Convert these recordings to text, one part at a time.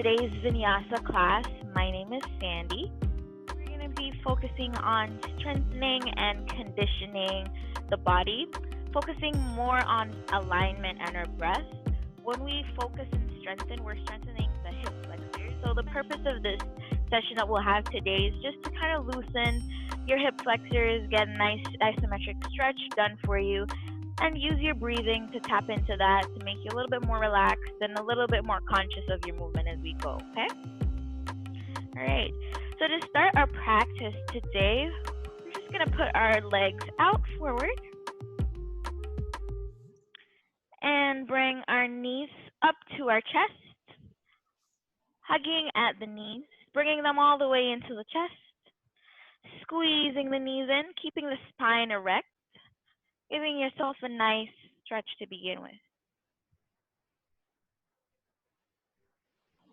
today's Vinyasa class. My name is Sandy. We're going to be focusing on strengthening and conditioning the body, focusing more on alignment and our breath. When we focus and strengthen, we're strengthening the hip flexors. So the purpose of this session that we'll have today is just to kind of loosen your hip flexors, get a nice isometric stretch done for you, and use your breathing to tap into that to make you a little bit more relaxed and a little bit more conscious of your movement as we go, okay? All right, so to start our practice today, we're just gonna put our legs out forward and bring our knees up to our chest, hugging at the knees, bringing them all the way into the chest, squeezing the knees in, keeping the spine erect, giving yourself a nice stretch to begin with.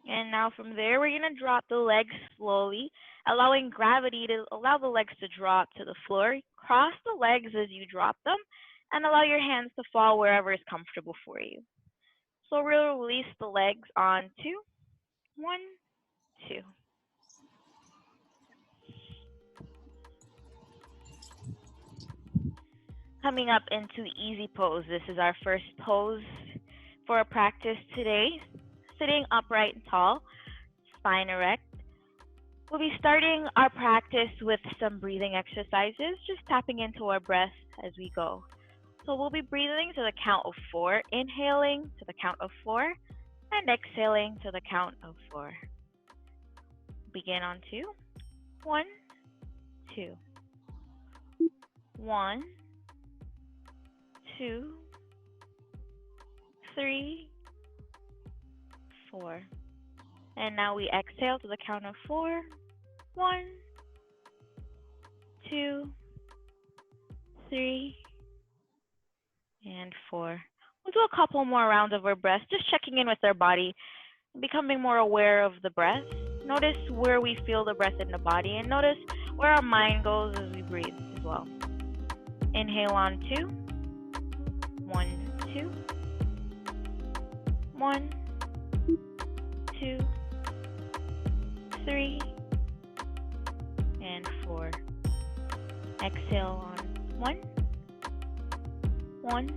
And now from there, we're going to drop the legs slowly, allowing gravity to allow the legs to drop to the floor. Cross the legs as you drop them and allow your hands to fall wherever is comfortable for you. So we'll release the legs on 2, 1, 2. Coming up into easy pose. This is our first pose for our practice today. Sitting upright and tall, spine erect. We'll be starting our practice with some breathing exercises, just tapping into our breath as we go. So we'll be breathing to the count of 4, inhaling to the count of 4, and exhaling to the count of 4. Begin on 2, 1, 2, 1, 2, 3, 4. And now we exhale to the count of 4. 1, 2, 3, and 4. We'll do a couple more rounds of our breath, just checking in with our body, becoming more aware of the breath. Notice where we feel the breath in the body, and notice where our mind goes as we breathe as well. Inhale on 2. 1, 2. 1, 2, 3, and 4. Exhale on 1, 1,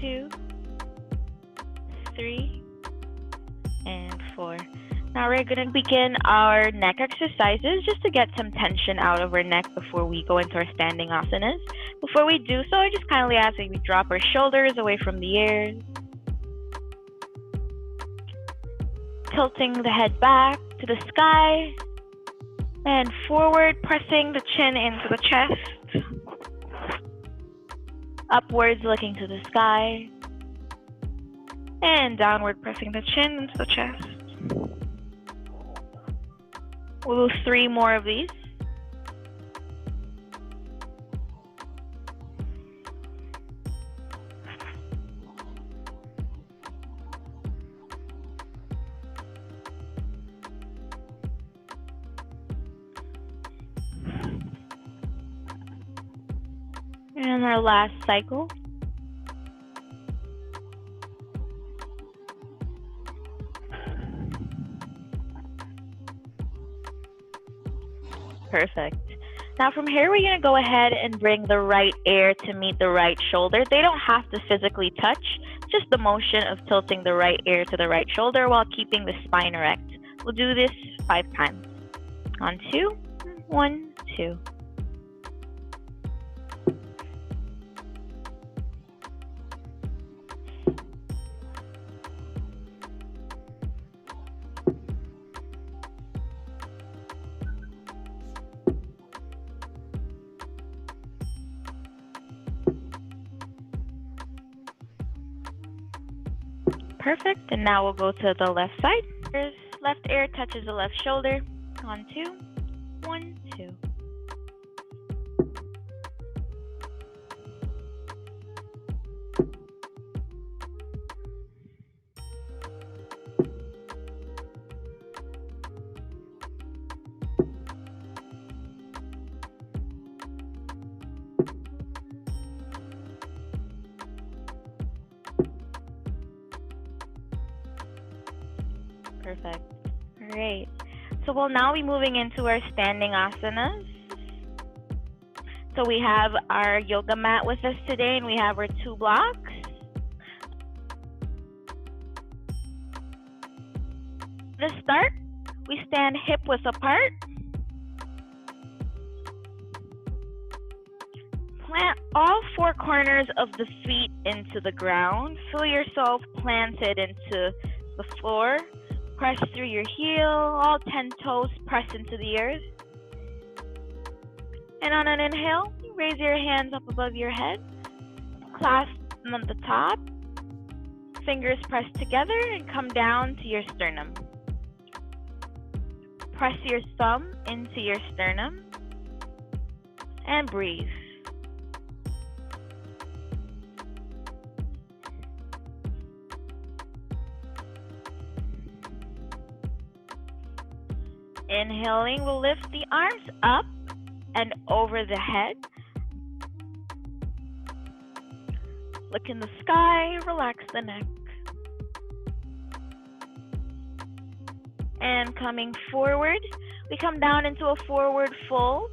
2, 3, and 4. Now we're going to begin our neck exercises just to get some tension out of our neck before we go into our standing asanas. Before we do so, I just kindly ask that we drop our shoulders away from the ears, tilting the head back to the sky, and forward, pressing the chin into the chest, upwards looking to the sky, and downward pressing the chin into the chest. We'll do 3 more of these. And our last cycle. Perfect. Now from here, we're going to go ahead and bring the right ear to meet the right shoulder. They don't have to physically touch, just the motion of tilting the right ear to the right shoulder while keeping the spine erect. We'll do this 5 times. On 2, 1, 2. Perfect, and now we'll go to the left side. Left ear touches the left shoulder. On 2, 1, 2. Perfect. Great. So we'll now be moving into our standing asanas. So we have our yoga mat with us today, and we have our 2 blocks. To start, we stand hip width apart. Plant all 4 corners of the feet into the ground. Feel yourself planted into the floor. Press through your heel, all 10 toes press into the earth. And on an inhale, raise your hands up above your head. Clasp them at the top. Fingers press together and come down to your sternum. Press your thumb into your sternum and breathe. Inhaling, we'll lift the arms up and over the head. Look in the sky, relax the neck. And coming forward, we come down into a forward fold.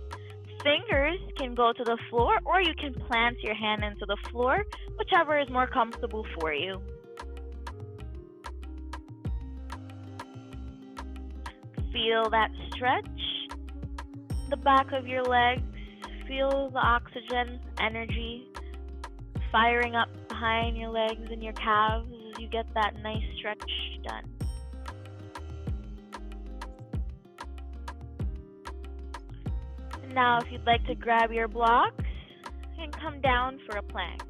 Fingers can go to the floor, or you can plant your hand into the floor, whichever is more comfortable for you. Feel that stretch, the back of your legs. Feel the oxygen energy firing up behind your legs and your calves as you get that nice stretch done. And now if you'd like to grab your blocks and come down for a plank.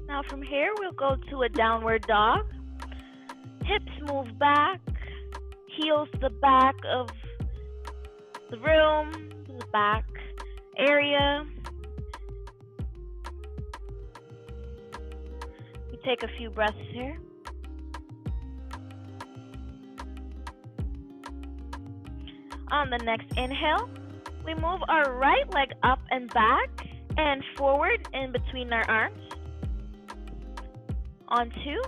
Now from here, we'll go to a downward dog. Hips move back, heels to the back of the room, to the back area. We take a few breaths here. On the next inhale, we move our right leg up and back and forward in between our arms. On 2,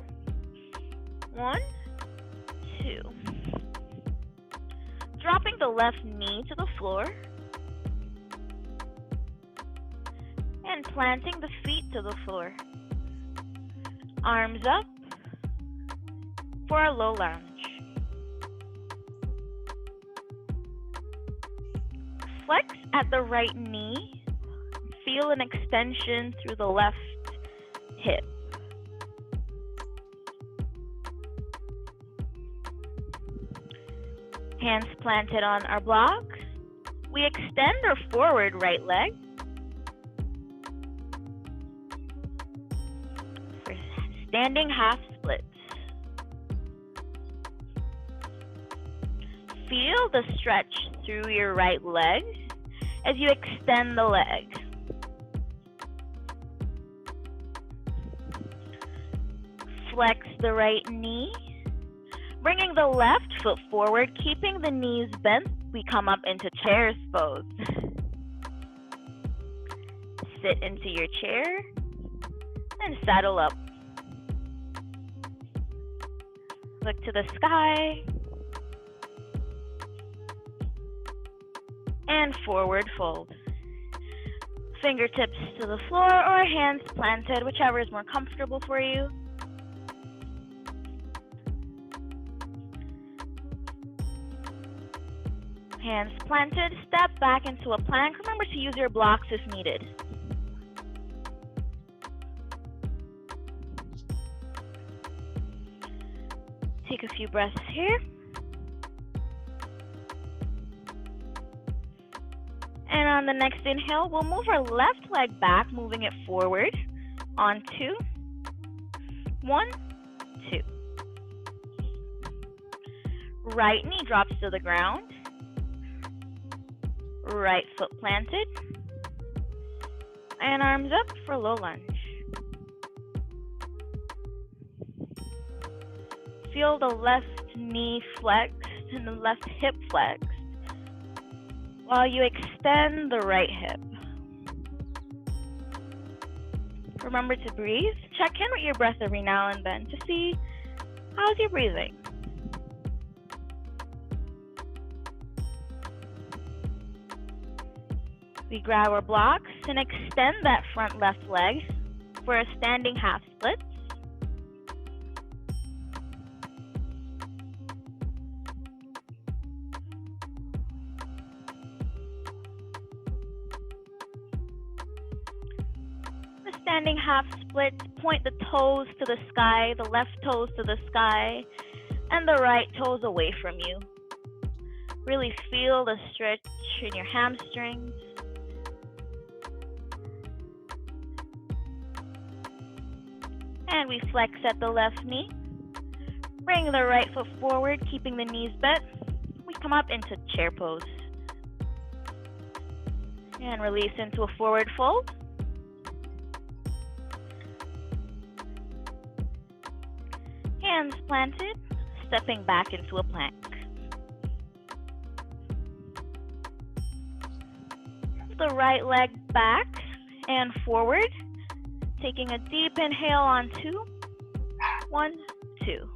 1, 2. Dropping the left knee to the floor and planting the feet to the floor. Arms up for a low lunge. Flex at the right knee. Feel an extension through the left hip. Hands planted on our block. We extend our forward right leg. For standing half splits. Feel the stretch through your right leg as you extend the leg. Flex the right knee. Bringing the left foot forward, keeping the knees bent, we come up into chair's pose. Sit into your chair and saddle up. Look to the sky. And forward fold. Fingertips to the floor or hands planted, whichever is more comfortable for you. Hands planted, step back into a plank. Remember to use your blocks if needed. Take a few breaths here. And on the next inhale, we'll move our left leg back, moving it forward. On 2, 1, 2. Right knee drops to the ground. Right foot planted. And arms up for low lunge. Feel the left knee flexed and the left hip flexed while you extend the right hip. Remember to breathe. Check in with your breath every now and then to see how's your breathing. We grab our blocks and extend that front left leg for a standing half split. The standing half split, point the toes to the sky, the left toes to the sky, and the right toes away from you. Really feel the stretch in your hamstrings. And we flex at the left knee. Bring the right foot forward, keeping the knees bent. We come up into chair pose. And release into a forward fold. Hands planted, stepping back into a plank. The right leg back and forward. Taking a deep inhale on 2. 1, 2.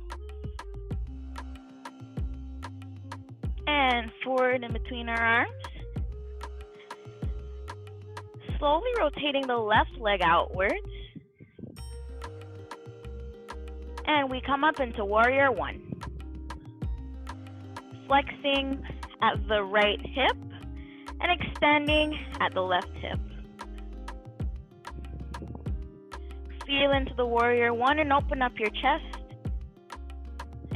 And forward in between our arms. Slowly rotating the left leg outwards. And we come up into warrior 1. Flexing at the right hip and extending at the left hip. Feel into the warrior 1 and open up your chest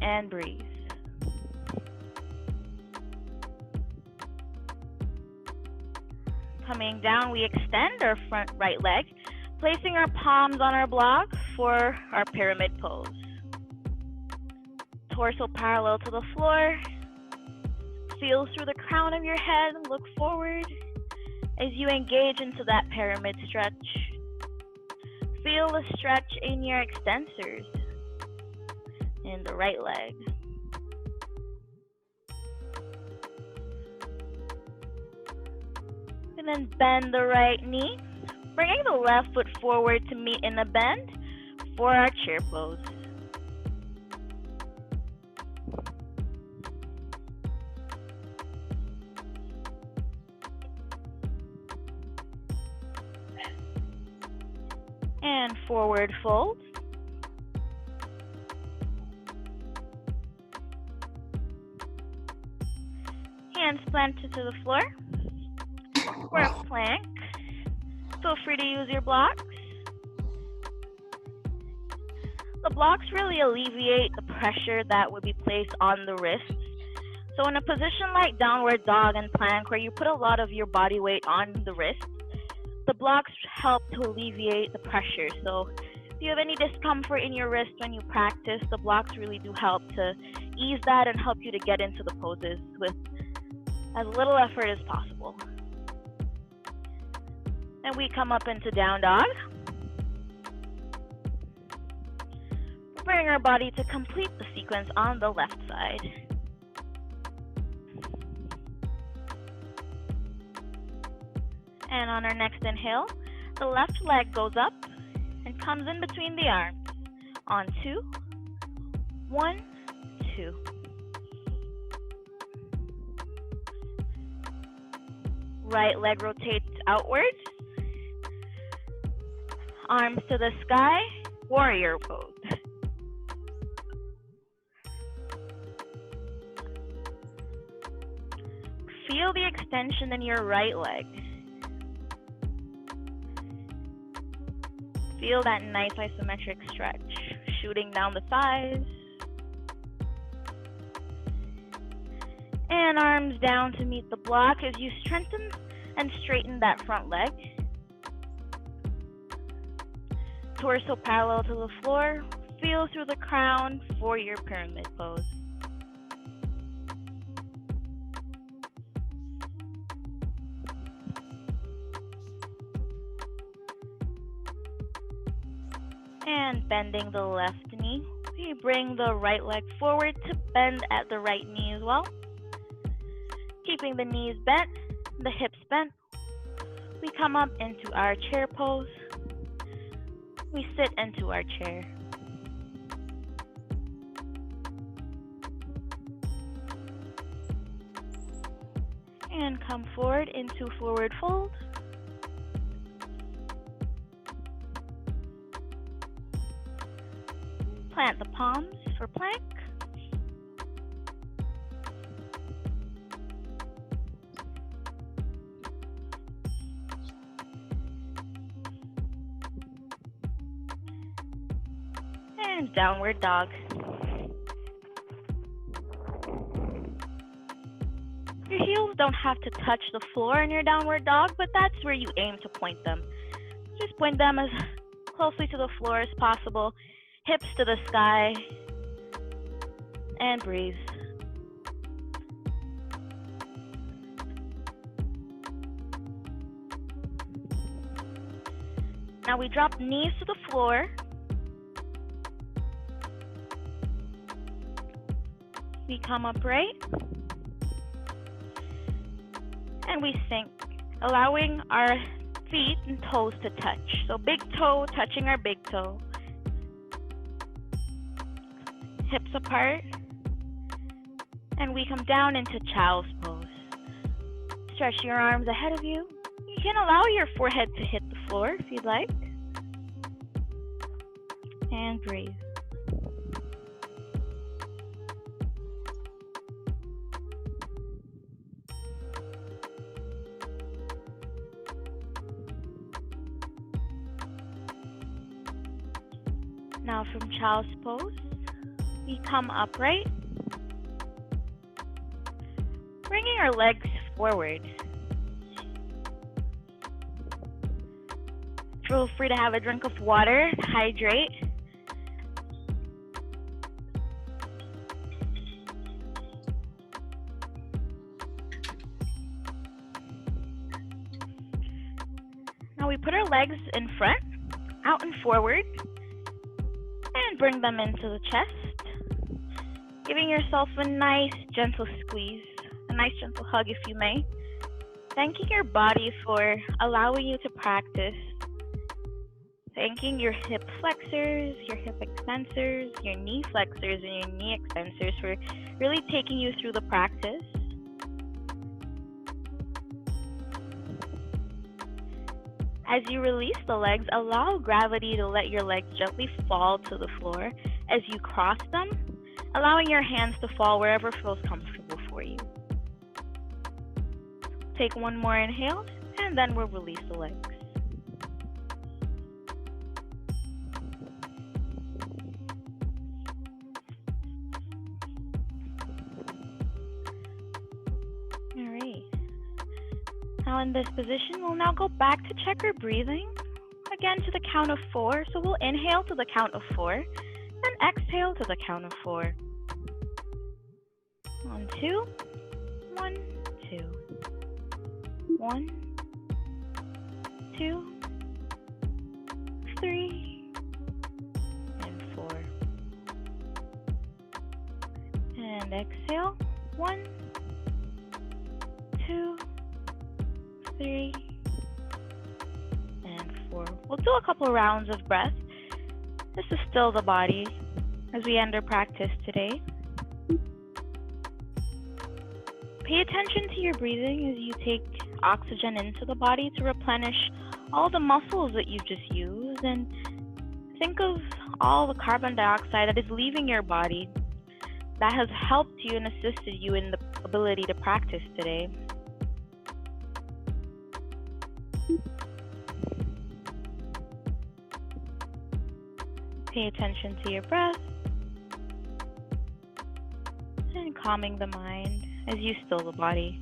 and breathe. Coming down, we extend our front right leg, placing our palms on our block for our pyramid pose. Torso parallel to the floor. Feel through the crown of your head, look forward as you engage into that pyramid stretch. Feel the stretch in your extensors in the right leg. And then bend the right knee, bringing the left foot forward to meet in a bend for our chair pose. And forward fold. Hands planted to the floor. For a plank. Feel free to use your blocks. The blocks really alleviate the pressure that would be placed on the wrists. So in a position like downward dog and plank where you put a lot of your body weight on the wrists, the blocks help to alleviate the pressure. So if you have any discomfort in your wrist when you practice, the blocks really do help to ease that and help you to get into the poses with as little effort as possible. And we come up into down dog. Bring our body to complete the sequence on the left side. And on our next inhale, the left leg goes up and comes in between the arms. On 2, 1, 2. Right leg rotates outwards. Arms to the sky, warrior pose. Feel the extension in your right leg. Feel that nice isometric stretch, shooting down the thighs. And arms down to meet the block as you strengthen and straighten that front leg. Torso parallel to the floor. Feel through the crown for your pyramid pose. And bending the left knee. We bring the right leg forward to bend at the right knee as well. Keeping the knees bent, the hips bent. We come up into our chair pose. We sit into our chair. And come forward into forward fold. Plant the palms for plank. And downward dog. Your heels don't have to touch the floor in your downward dog, but that's where you aim to point them. Just point them as closely to the floor as possible, hips to the sky, and breathe. Now we drop knees to the floor. We come upright. And we sink, allowing our feet and toes to touch. So big toe touching our big toe. Hips apart. And we come down into child's pose. Stretch your arms ahead of you. You can allow your forehead to hit the floor if you'd like. And breathe. Now from child's pose, we come upright, bringing our legs forward. Feel free to have a drink of water, hydrate. Now we put our legs in front, out and forward. And bring them into the chest, giving yourself a nice gentle squeeze, a nice gentle hug if you may. Thanking your body for allowing you to practice. Thanking your hip flexors, your hip extensors, your knee flexors, and your knee extensors for really taking you through the practice. As you release the legs, allow gravity to let your legs gently fall to the floor as you cross them, allowing your hands to fall wherever feels comfortable for you. Take one more inhale, and then we'll release the legs. All right. Now in this position, we'll now go back to check our breathing, again to the count of 4. So we'll inhale to the count of 4, and exhale to the count of 4. 1, 2, 1, 2. 1, 2, 3, and 4. And exhale, 1, 2, 3, and 4. We'll do a couple rounds of breath just to still the body as we end our practice today. Pay attention to your breathing as you take oxygen into the body to replenish all the muscles that you've just used, and think of all the carbon dioxide that is leaving your body that has helped you and assisted you in the ability to practice today. Pay attention to your breath and calming the mind as you still the body.